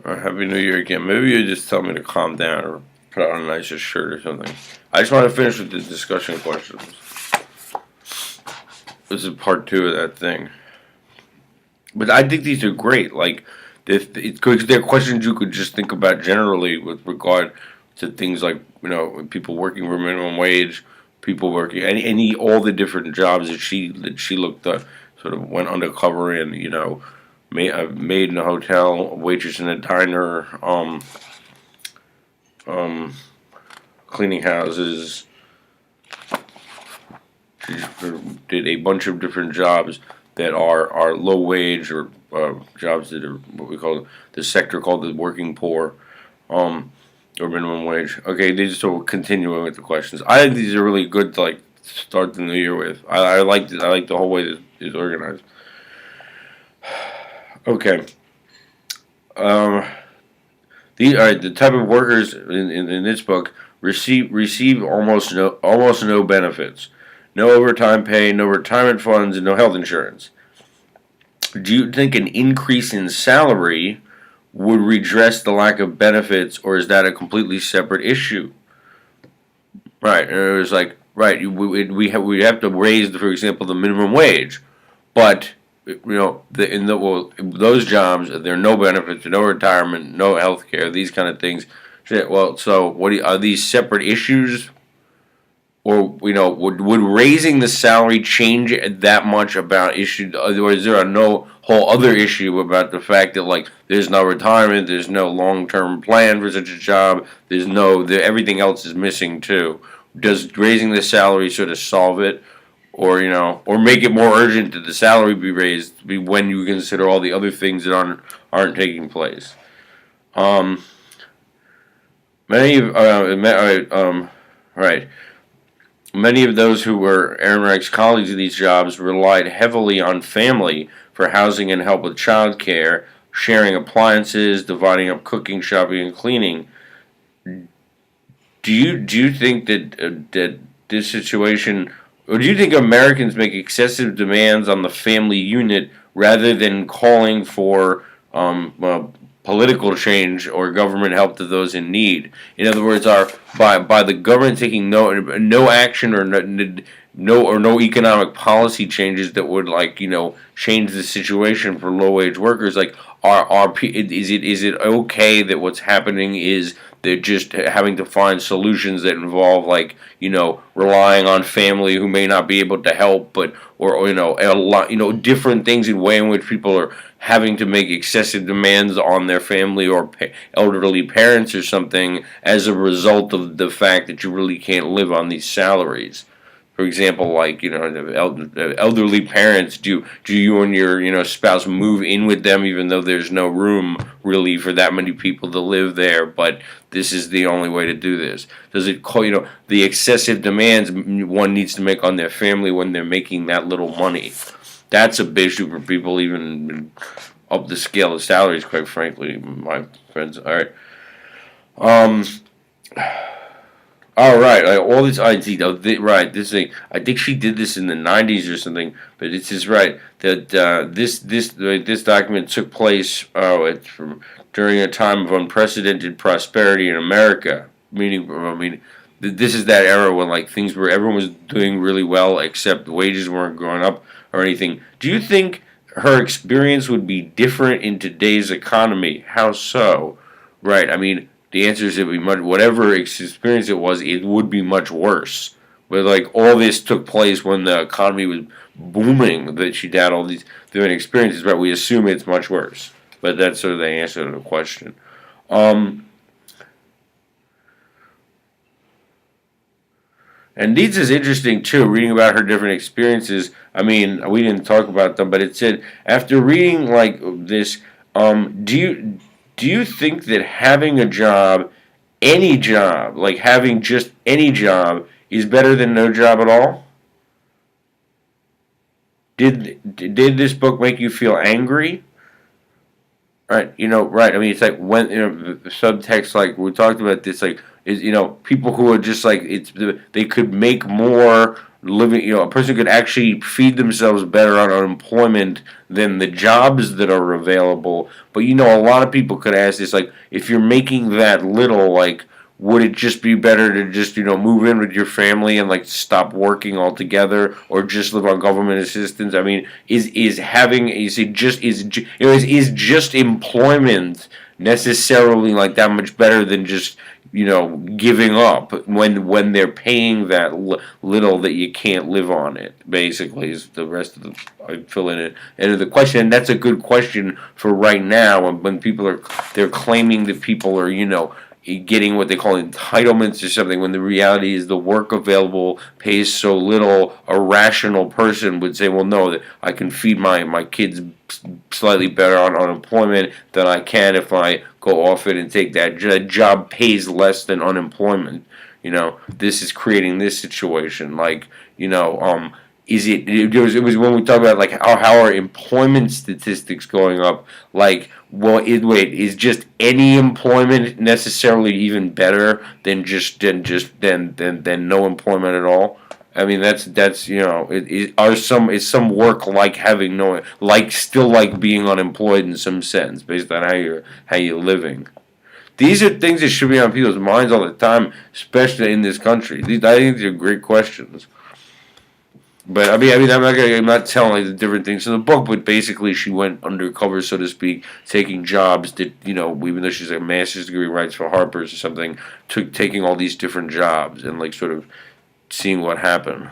Happy New Year again. Maybe you just tell me to calm down or put on a nicer shirt or something. I just want to finish with the discussion questions. This is part two of that thing. But I think these are great. Like, they're questions you could just think about generally with regard to things like, people working for minimum wage, people working, all the different jobs that she looked up, sort of went undercover in, maid in a hotel, a waitress in a diner, um, cleaning houses. She did a bunch of different jobs that are low wage or jobs that are what we call the sector called the working poor, or minimum wage. Okay, these are still continuing with the questions. I think these are really good to start the new year with. I like it. I like the whole way this is organized. Okay. Um, the type of workers in this book receive almost no benefits, no overtime pay, no retirement funds, and no health insurance. Do you think an increase in salary would redress the lack of benefits, or is that a completely separate issue? Right, and it was like right, we have to raise, for example, the minimum wage, but those jobs there are no benefits, no retirement, no health care, these kind of things. Shit, well, so are these separate issues? Or would raising the salary change that much about issue? Or is there no whole other issue about the fact that there's no retirement, there's no long term plan for such a job, everything else is missing too? Does raising the salary sort of solve it, or make it more urgent that the salary be raised when you consider all the other things that aren't taking place? Many of right. Many of those who were Aaron Reich's colleagues in these jobs relied heavily on family for housing and help with child care, sharing appliances, dividing up cooking, shopping, and cleaning. Do you think that this situation, or do you think Americans make excessive demands on the family unit rather than calling for political change or government help to those in need? In other words, by the government taking no action or no economic policy changes that would change the situation for low wage workers. Is it okay that what's happening is they're just having to find solutions that involve relying on family who may not be able to help, but or a lot different things in way in which people are having to make excessive demands on their family or elderly parents or something as a result of the fact that you really can't live on these salaries. For example, elderly parents, do you and your spouse move in with them even though there's no room really for that many people to live there, but this is the only way to do this? Does it call the excessive demands one needs to make on their family when they're making that little money? That's a big issue for people even up the scale of salaries, quite frankly, my friends. All right. All right, all this IT, right? This thing, I think she did this in the '90s or something, but it's just right that this document took place. It's from during a time of unprecedented prosperity in America. This is that era when everyone was doing really well, except wages weren't going up or anything. Do you think her experience would be different in today's economy? How so? Right. The answer is it would be whatever experience it was, it would be much worse. But all this took place when the economy was booming, that she'd had all these different experiences, right? We assume it's much worse. But that's sort of the answer to the question. And these is interesting too, reading about her different experiences. We didn't talk about them, but it said after reading this, do you think that having a job, any job, having just any job, is better than no job at all? Did this book make you feel angry? Right, right. It's when the subtext, we talked about this, is people who are just they could make more living, a person could actually feed themselves better on unemployment than the jobs that are available. But a lot of people could ask this, like, if you're making that little, like, would it just be better to just move in with your family and like stop working altogether, or just live on government assistance? I mean, is just employment necessarily like that much better than just giving up when they're paying that little that you can't live on it? Basically, is the rest of the I fill in it and the question, and that's a good question for right now when people they're claiming that people are getting what they call entitlements or something, when the reality is the work available pays so little. A rational person would say, well, no, that I can feed my kids slightly better on unemployment than I can if I go off it and take that job pays less than unemployment. This is creating this situation. Like, it was when we talk about like how are employment statistics going up, like, well, is just any employment necessarily even better than than no employment at all? I mean, that's is some work like having no, like, still like being unemployed in some sense based on how you're living? These are things that should be on people's minds all the time, especially in this country. I think these are great questions. But I'm not telling like the different things in the book, but basically she went undercover, so to speak, taking jobs that even though she's a master's degree, writes for Harper's or something, taking all these different jobs and like sort of seeing what happened.